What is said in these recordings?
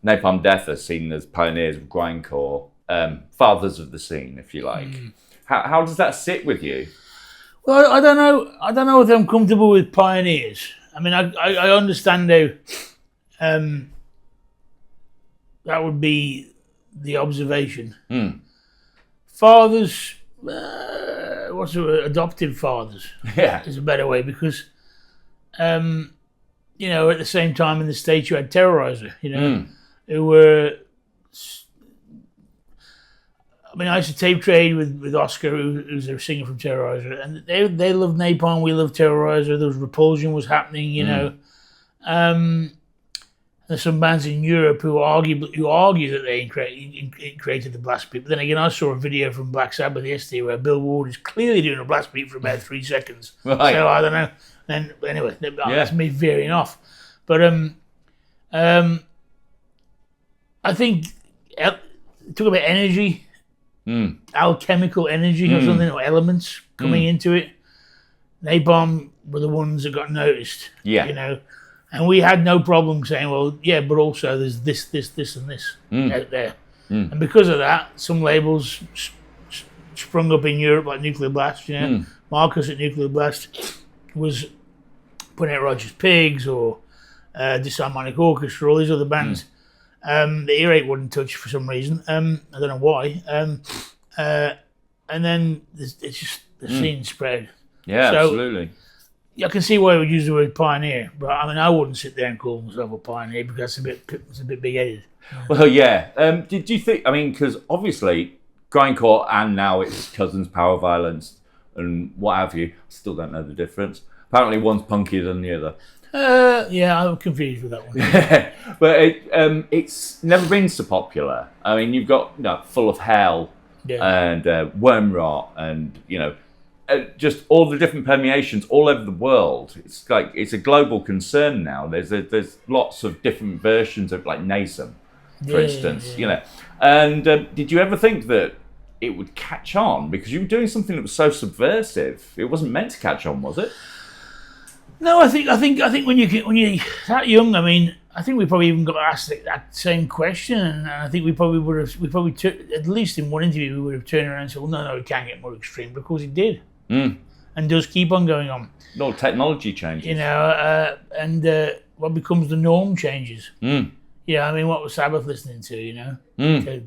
Napalm Death are seen as pioneers of grindcore, fathers of the scene, if you like. How does that sit with you? Well, I don't know. I don't know if I'm comfortable with pioneers. I mean, I understand how that would be the observation. Fathers, what's it, adoptive fathers? Yeah. Is a better way because, you know, at the same time in the States you had Terrorizer, you know, who were. I mean, I used to tape trade with Oscar, who's a singer from Terrorizer, and they loved Napalm, we loved Terrorizer. There was Repulsion was happening, you know. There's some bands in Europe who argue that they created the blast beat. But then again, I saw a video from Black Sabbath yesterday where Bill Ward is clearly doing a blast beat for about 3 seconds. Right. So I don't know. Then anyway, that's me veering off. But I think talk about energy. Alchemical energy or something, or elements coming into it. Napalm were the ones that got noticed. Yeah. You know, and we had no problem saying, well, yeah, but also there's this, and this out there. And because of that, some labels sprung up in Europe, like Nuclear Blast. You know, Marcus at Nuclear Blast was putting out Roger's Pigs or Disharmonic Orchestra, all these other bands. The earache wouldn't touch for some reason. I don't know why. And then it's just the scene spread. Yeah, so, absolutely. I can see why we would use the word pioneer, but I mean, I wouldn't sit there and call myself a pioneer because it's a bit big-headed. Well, yeah. Did you think? I mean, because obviously grindcore and now it's cousins, Power Violence, and what have you. Still don't know the difference. Apparently, one's punkier than the other. Yeah, I'm confused with that one. But it's never been so popular. I mean, you've got Full of Hell and Worm Rot and, just all the different permeations all over the world. It's like it's a global concern now. There's lots of different versions of like Nasum, for instance, And did you ever think that it would catch on? Because you were doing something that was so subversive. It wasn't meant to catch on, was it? No, I think when you're that young, I mean, I think we probably even got asked that same question, and I think we probably at least in one interview we would have turned around and said, well, no, it can't get more extreme, because it did, and does keep on going on. No, technology changes, and what becomes the norm changes. I mean, what was Sabbath listening to,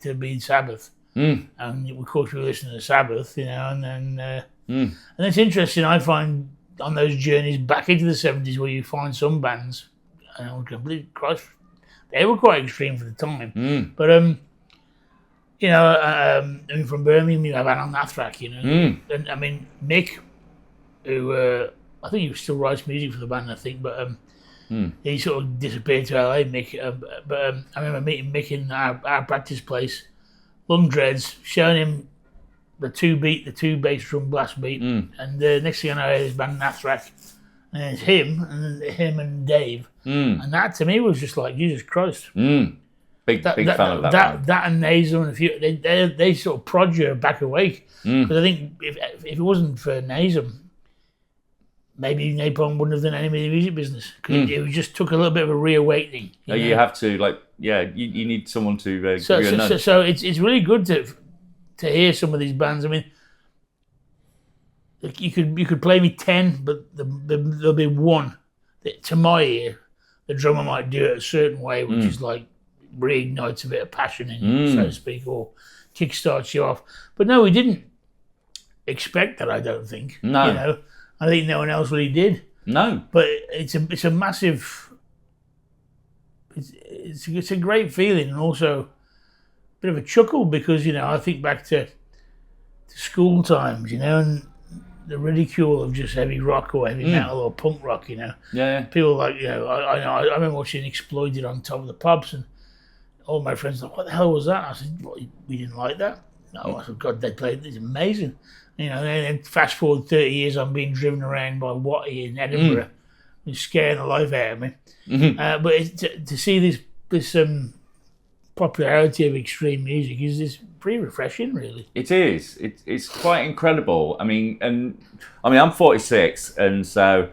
to be Sabbath, and of course we were listening to Sabbath, and then and it's interesting. I find on those journeys back into the 70s where you find some bands, Christ, they were quite extreme for the time. But I mean, from Birmingham you have Anal Nathrak, and I mean Mick, who I think he still writes music for the band, I think, but he sort of disappeared to LA, Mick. But I remember meeting Mick in our practice place, Lung Dreads, showing him the two bass drum blast beat, and the next thing I know is band Nathrak, and it's him and Dave, and that to me was just like Jesus Christ. Big fan of that. That and Nasum and a few, they sort of prod you back awake, because I think if it wasn't for Nasum, maybe Napalm wouldn't have done any of the music business. It just took a little bit of a reawakening. You have to you need someone to give you a nudge. So it's really good to hear some of these bands. I mean, you could play me 10, but there'll be one that, to my ear, the drummer might do it a certain way, which is like reignites a bit of passion in you, so to speak, or kickstarts you off. But no, we didn't expect that. I don't think. No. I think no one else really did. No. But it's a massive. It's a great feeling, and also bit of a chuckle, because I think back to school times, and the ridicule of just heavy rock or heavy metal or punk rock, Yeah. People like, I remember watching Exploited on Top of the Pops, and all my friends were like, what the hell was that? I said, what, we didn't like that? No, I said, God, they played, it's amazing. And then fast forward 30 years, I'm being driven around by Watty in Edinburgh, it's scaring the life out of me. But to see this popularity of extreme music is pretty refreshing, really. It is. It's quite incredible. I mean, I'm 46, and so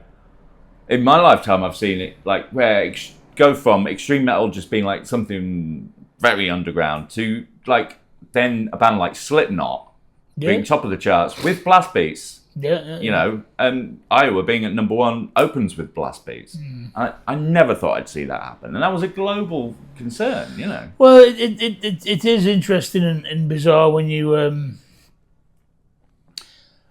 in my lifetime I've seen it like where go from extreme metal just being like something very underground to like then a band like Slipknot being top of the charts with blast beats. You know, and Iowa being at number 1 opens with blast beats. I never thought I'd see that happen, and that was a global concern. You know. Well, it is interesting and bizarre when you.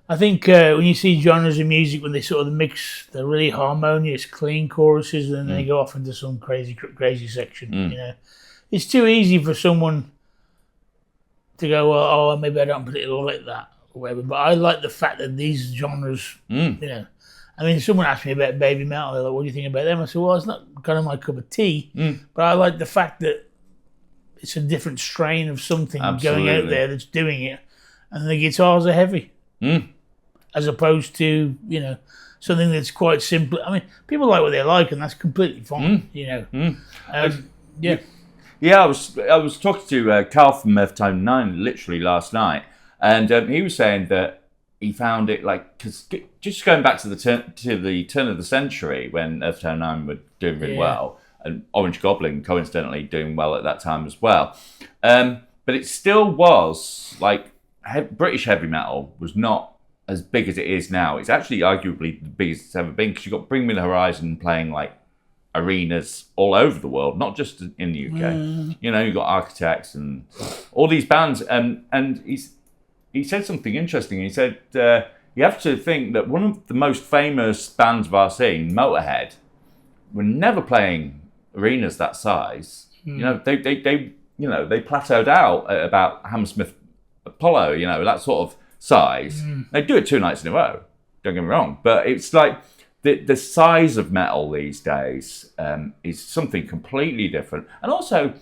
I think when you see genres of music when they sort of mix the really harmonious, clean choruses, and then they go off into some crazy section. You know, it's too easy for someone to go, well, oh, maybe I don't put it like that or whatever. But I like the fact that these genres, you know, I mean, someone asked me about baby metal. They're like, what do you think about them? I said, well, it's not kind of my cup of tea, but I like the fact that it's a different strain of something going out there that's doing it, and the guitars are heavy. As opposed to, you know, something that's quite simple. I mean, people like what they like, and that's completely fine, you know. Yeah, I was talking to Carl from Earth-Tone 9 literally last night, and he was saying that he found it like, because just going back to the turn of the century when Earth-Tone 9 were doing really well, and Orange Goblin coincidentally doing well at that time as well, but it still was like British heavy metal was not as big as it is now. It's actually arguably the biggest it's ever been, because you've got Bring Me the Horizon playing like arenas all over the world, not just in the UK. You know, you've got Architects and all these bands, and he said something interesting. He said you have to think that one of the most famous bands of our scene, Motorhead, were never playing arenas that size. You know, they plateaued out at about Hammersmith Apollo, you know, that sort of size. They do it 2 nights in a row, don't get me wrong, but it's like the size of metal these days is something completely different, and also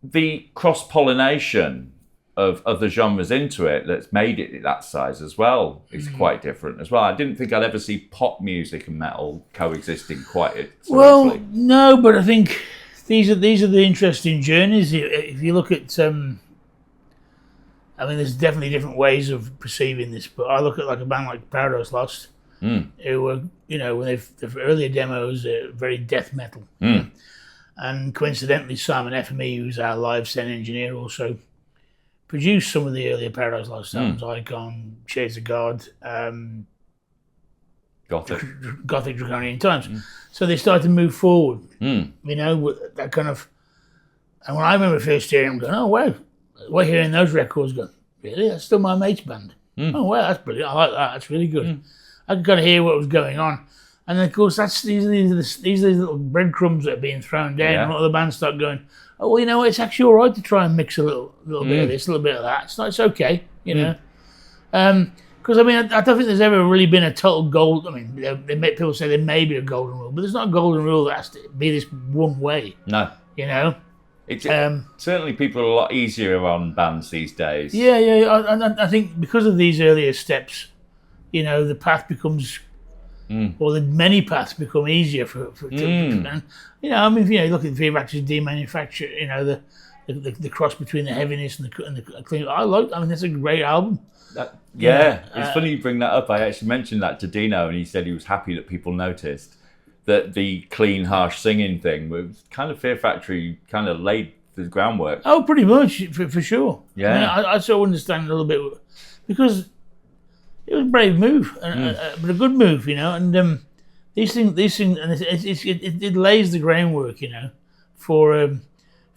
the cross-pollination of other genres into it that's made it that size as well is quite different as well. I didn't think I'd ever see pop music and metal coexisting quite so well easily. No, but I think these are the interesting journeys. If you look at I mean, there's definitely different ways of perceiving this, but I look at like a band like Paradise Lost, who were, you know, when the earlier demos are very death metal. And coincidentally, Simon FME, who's our live sound engineer, also produced some of the earlier Paradise Lost albums, Icon, Shades of God, Gothic Draconian Times. So they started to move forward, you know, with that kind of, and when I remember first hearing them going, oh, wow, we're hearing those records going, really? That's still my mate's band. Oh, well, that's brilliant. I like that. That's really good. I could kind of hear what was going on. And then, of course, these are these little breadcrumbs that are being thrown down, and a lot of the bands start going, oh, well, you know, it's actually all right to try and mix a little bit of this, a little bit of that. It's okay, you know. Because, I mean, I don't think there's ever really been a total gold. I mean, people say there may be a golden rule, but there's not a golden rule that has to be this one way. No. You know? It's certainly people are a lot easier on bands these days. Yeah. I think because of these earlier steps, you know, the path becomes, or the many paths become easier for and, you know, I mean, you know, look at V-Rax's Demanufacture, you know, the cross between the heaviness and the clean. I mean, that's a great album. It's funny you bring that up. I actually mentioned that to Dino, and he said he was happy that people noticed that the clean, harsh singing thing was kind of Fear Factory kind of laid the groundwork. Oh, pretty much, for sure. Yeah. I mean, I sort of understand a little bit, because it was a brave move, but a good move, you know. And these things, and it lays the groundwork, you know, for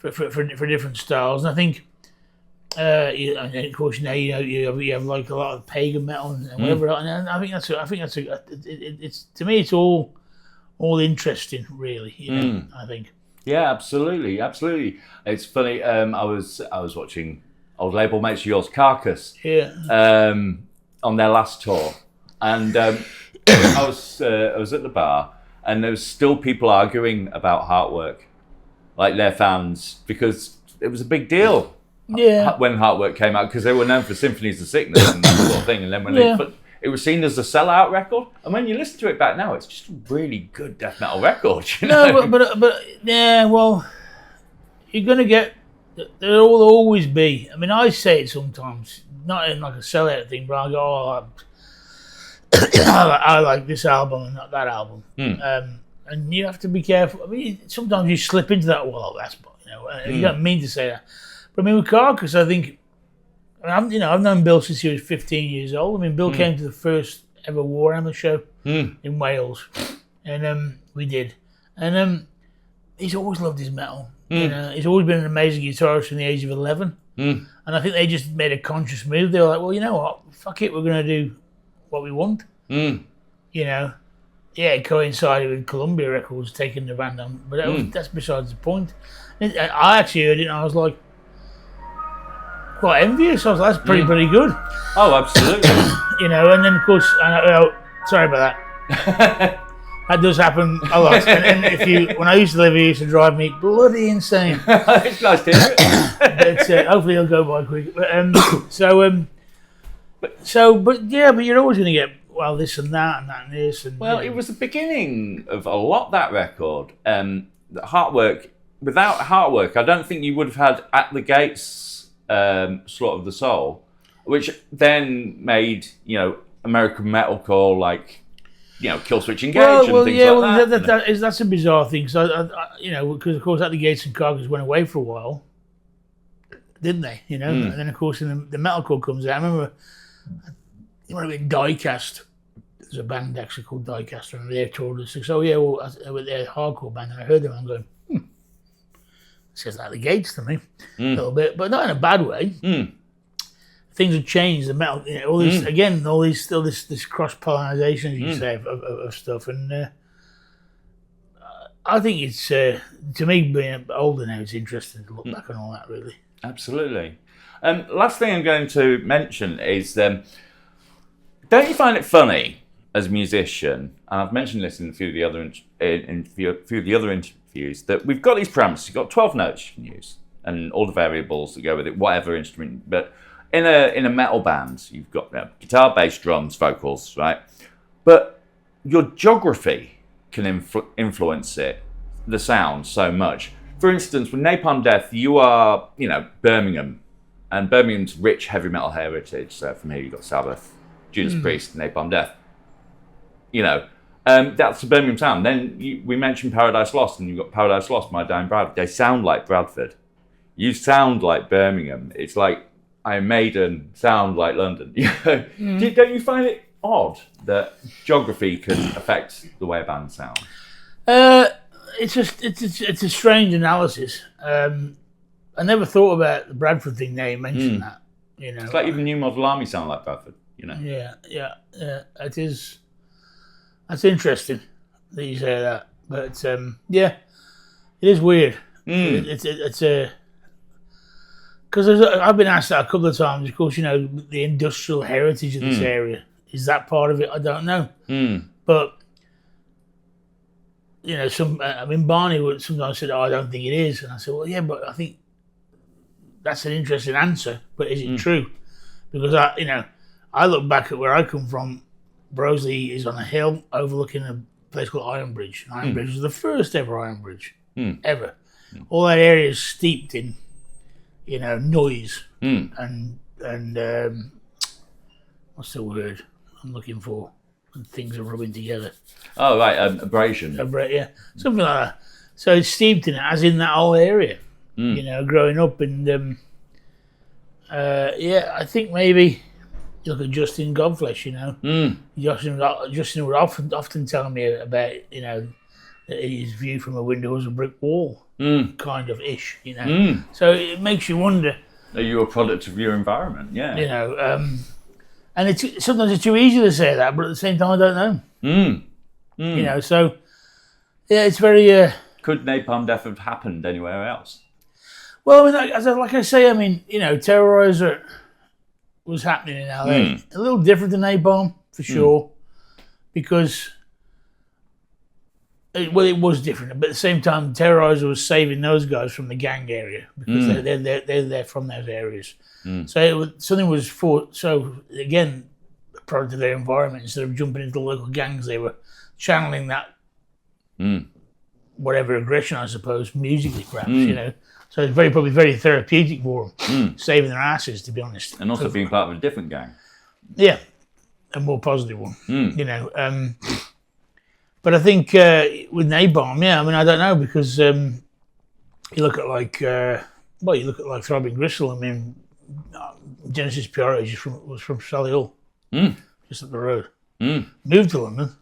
different styles. And I think, and of course, now you have like a lot of pagan metal and whatever. And I think that's it's to me it's all interesting, really. You know, I think. Yeah, absolutely. It's funny. I was watching old label mates of yours, Carcass. Yeah. On their last tour, and I was at the bar, and there was still people arguing about Heartwork, like their fans, because it was a big deal. Yeah. When Heartwork came out, because they were known for Symphonies of Sickness and that sort of thing, and then when it was seen as a sellout record, and when you listen to it back now, it's just a really good death metal record. You know? No, but yeah, well, you're gonna get. There will always be. I mean, I say it sometimes, not in like a sellout thing, but I go, I like this album and not that album. and you have to be careful. I mean, sometimes you slip into that wild ass, you know. You don't mean to say that, but I mean with Carcass, I think. I've known Bill since he was 15 years old. I mean, Bill came to the first ever Warhammer show in Wales, and we did, and he's always loved his metal. You know, he's always been an amazing guitarist from the age of 11, and I think they just made a conscious move. They were like, well, you know what, fuck it, we're going to do what we want. You know, yeah, it coincided with Columbia Records taking the band on, but that's besides the point. I actually heard it and I was like, quite envious. I was like, that's pretty good. Oh, absolutely. You know, and then of course, sorry about that. That does happen a lot. And when I used to live here, it used to drive me bloody insane. It's nice to hear it. But hopefully it'll go by quick. But you're always going to get this and that and this and. Well, it was the beginning of a lot, that record. Heartwork. Without Heartwork, I don't think you would have had At the Gates. Slaughter of the Soul, which then made American metalcore like Killswitch Engage and things like that. That's a bizarre thing because because of course At the Gates and Carcass went away for a while, didn't they? And then of course in the metalcore comes out. I remember it might have been Diecast. There's a band actually called Diecast. I remember they toured us. So they're a hardcore band, and I heard them and I'm going. Says At the Gates to me a little bit, but not in a bad way. Things have changed. The metal, all this still this cross pollination, as you say, of stuff, and I think it's to me being older now, it's interesting to look back on all that. Really, absolutely. Last thing I'm going to mention is, don't you find it funny as a musician? And I've mentioned this in a few of the other interviews, that we've got these parameters. You've got 12 notes you can use and all the variables that go with it, whatever instrument. But in a metal band, you've got guitar, bass, drums, vocals, right? But your geography can influence the sound so much. For instance, with Napalm Death, you are, Birmingham, and Birmingham's rich heavy metal heritage. So from here you've got Sabbath, Judas Priest, Napalm Death. That's the Birmingham sound. Then we mentioned Paradise Lost, and you've got Paradise Lost by Dan Bradford. They sound like Bradford. You sound like Birmingham. It's like Iron Maiden sound like London. Don't you find it odd that geography can affect the way a band sounds? It's a strange analysis. I never thought about the Bradford thing. Now you mentioned that. It's like even New Model Army sound like Bradford. Yeah. It is. That's interesting that you say that, but it is weird. It's a because I've been asked that a couple of times. Of course, the industrial heritage of this area, is that part of it? I don't know, but Barney would sometimes say, "Oh, I don't think it is," and I said, "Well, yeah, but I think that's an interesting answer. But is it true? Because I look back at where I come from." Broseley is on a hill overlooking a place called Iron Bridge. Iron Bridge was the first ever Iron Bridge ever. All that area is steeped in, noise and what's the word I'm looking for? When things are rubbing together. Oh right, abrasion. Yeah, something like that. So it's steeped in it, as in that whole area. Growing up, and I think maybe. Look at Justin Godflesh, Justin would often tell me about, his view from a window was a brick wall, kind of ish, So it makes you wonder. Are you a product of your environment? Yeah. And sometimes it's too easy to say that, but at the same time, I don't know. So it's very. Could Napalm Death have happened anywhere else? Well, like I say, Terrorizer was happening in LA. A little different than Napalm, for sure, because it was different. But at the same time, Terrorizer was saving those guys from the gang area because they're from those areas. So something was again, a product of their environment. Instead of jumping into the local gangs, they were channeling that whatever aggression, I suppose, musically, perhaps. So it's probably very therapeutic for them, saving their asses, to be honest. And also being part of a different gang. Yeah, a more positive one. But I think with Napalm, yeah, I mean, I don't know, because you look at like, you look at like Throbbing Gristle. I mean, Genesis PRH was from Solihull, just up the road. Moved to London,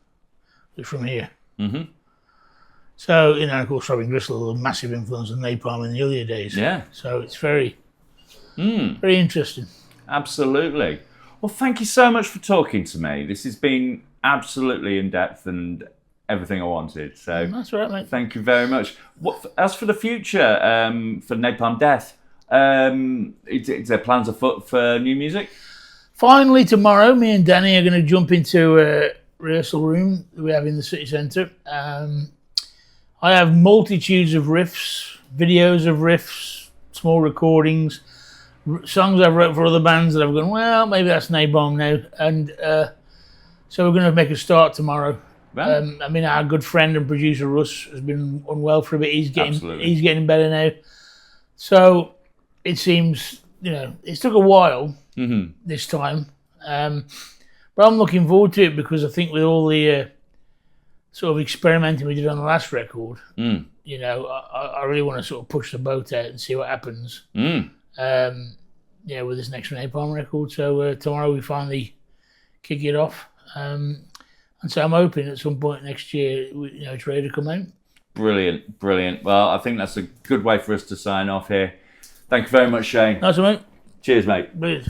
from here. Mm-hmm. So, of course, Throbbing Gristle was a massive influence on Napalm in the earlier days. Yeah. So it's very, very interesting. Absolutely. Well, thank you so much for talking to me. This has been absolutely in-depth and everything I wanted. So that's right, mate. Thank you very much. As for the future, for Napalm Death, is there plans afoot for new music? Finally, tomorrow, me and Danny are going to jump into a rehearsal room that we have in the city centre. I have multitudes of riffs, videos of riffs, small recordings, songs I've wrote for other bands that I've gone, well, maybe that's Napalm now. And so we're going to make a start tomorrow. Right. I mean, our good friend and producer Russ has been unwell for a bit. He's getting better now. So it seems, it took a while this time. But I'm looking forward to it, because I think with all the sort of experimenting we did on the last record, I really want to sort of push the boat out and see what happens. With this next Napalm record. So tomorrow we finally kick it off. And so I'm hoping at some point next year, it's ready to come out. Brilliant. Well, I think that's a good way for us to sign off here. Thank you very much, Shane. Nice one, mate. Cheers, mate. Brilliant.